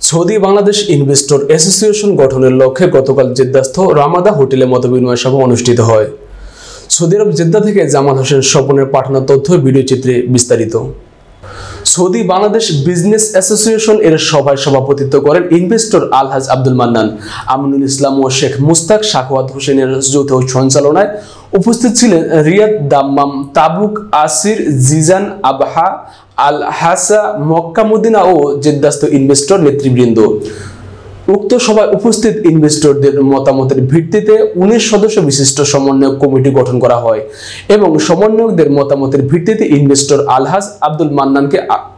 Saudi Bangladesh investor association গঠনের লক্ষ্যে গতকাল জেদ্দাস্থ রামাদা হোটেলে মতবিনিময় সভা অনুষ্ঠিত হয়। সৌদি আরব জেদ্দা থেকে জামাল হোসেন স্বপনের পাঠানো তথ্য ভিডিও চিত্রে বিস্তারিত। সৌদি বাংলাদেশ বিজনেস অ্যাসোসিয়েশন এর সভায় সভাপতিত্ব করেন ইনভেস্টর আলহাজ আব্দুল মান্নান, আমিনুল ইসলাম ও শেখ মুস্তাক সাখাওয়াত হোসেনের যৌথ সঞ্চালনায় উপস্থিত ছিলেন রিয়াদ, দাম্মাম, তাবুক, আসির, জিজান, আবহা, আল হাসা, মক্কা, মদিনা ও জেদ্দাস্থ ইনভেস্টর নেতৃবৃন্দ। উক্ত সভায় উপস্থিত ইনভেস্টরদের মতামতের ভিত্তিতে 19 সদস্য বিশিষ্ট সমন্বয়ক কমিটি গঠন করা হয় এবং সমন্বয়কদের মতামতের ভিত্তিতে ইনভেস্টর আলহাজ আব্দুল মান্নানকে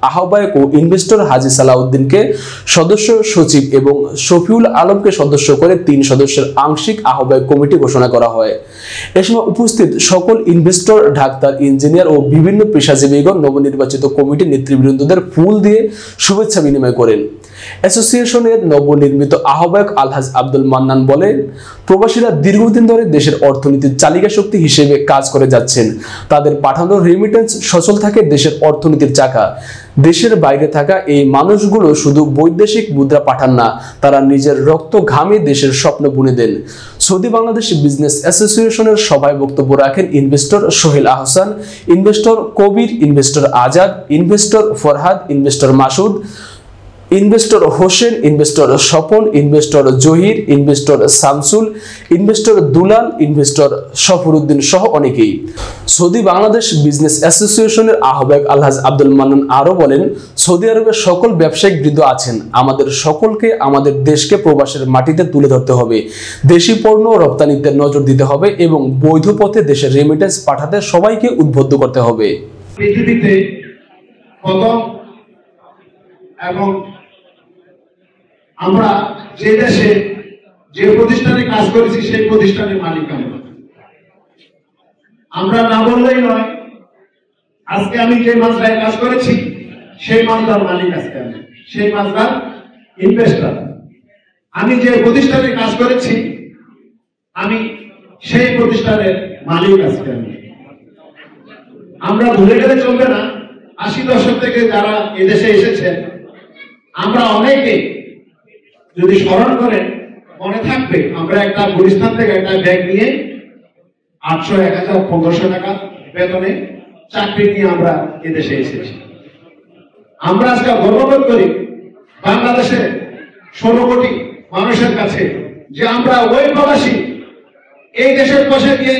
আহ্বায়ক ও ইনভেস্টর হাজী সালাউদ্দিনকে সদস্য সচিব এবং শফিউল আলমকে সদস্য করে 3 সদস্যের আংশিক আহ্বায়ক কমিটি ঘোষণা করা হয়। এ সময় উপস্থিত সকল ইনভেস্টর, ডাক্তার, ইঞ্জিনিয়ার ও বিভিন্ন পেশাজীবীগণ নবনির্বাচিত কমিটির নেতৃবৃন্দদের ফুল দিয়ে শুভেচ্ছা বিনিময় করেন। অ্যাসোসিয়েশনের নবনির্মিত আহ্বায়ক আলহাজ আব্দুল মান্নান বলেন, প্রবাসীরা দীর্ঘদিন ধরে দেশের অর্থনীতির চালিকা শক্তি হিসেবে কাজ করে যাচ্ছেন। তাদের পাঠানো রেমিটেন্স সচল থাকে দেশের অর্থনীতির চাকা। দেশের বাইরে থাকা এই মানুষগুলো শুধু বৈদেশিক মুদ্রা পাঠান না, তারা নিজের রক্ত ঘামে দেশের স্বপ্ন বুনে দেন। সৌদি বাংলাদেশ বিজনেস অ্যাসোসিয়েশনের সভায় বক্তব্য রাখেন investor Sohel Ahsan, investor Kabir, investor Azad, investor Farhad, investor Masud, investor Hossain, investor Swapan, investor Zahir, investor Shamsul, investor Dulal, investor Safaruddin সহ অনেকেই। সৌদি বাংলাদেশ বিজনেস অ্যাসোসিয়েশনের আহ্বায়ক আলহাজ আব্দুল মান্নান আরো বলেন, সৌদি আরবের সকল ব্যবসায়িক বৃন্দ আছেন, আমাদের সকলকে আমাদের দেশকে প্রবাসের মাটিতে তুলে ধরতে হবে, দেশি পণ্য রপ্তানিতে নজর দিতে হবে এবং বৈধ পথে দেশের রেমিটেন্স পাঠাতে সবাইকে উদ্বুদ্ধ করতে হবে। পৃথিবীতে এবং আমরা যে দেশে যে প্রতিষ্ঠানে কাজ করেছি সেই প্রতিষ্ঠানের মালিক আমরা না বললেই নয়। আজকে আমি যে মাদ্রাসায় কাজ করেছি সেই মাদ্রাসার মালিক আজকে আমি, সেই মাদ্রাসার ইনভেস্টর। আমি যে প্রতিষ্ঠানে কাজ করেছি আমি সেই প্রতিষ্ঠানের মালিক আজকে আমি। আমরা ভুলে গেলে চলবে না, 80 দশক থেকে যারা এদেশে এসেছেন আমরা অনেকে যদি স্মরণ করেন মনে থাকবে, আমরা একটা গুলিস্তান থেকে একটা ব্যাগ নিয়ে 800, 1000, 1500 টাকা বেতনে চাকরি নিয়ে আমরা এদেশে এসেছি। আমরা আজকে গর্ববোধ করি বাংলাদেশে 16 কোটি মানুষের কাছে যে আমরা ওই প্রবাসী এই দেশের পাশে গিয়ে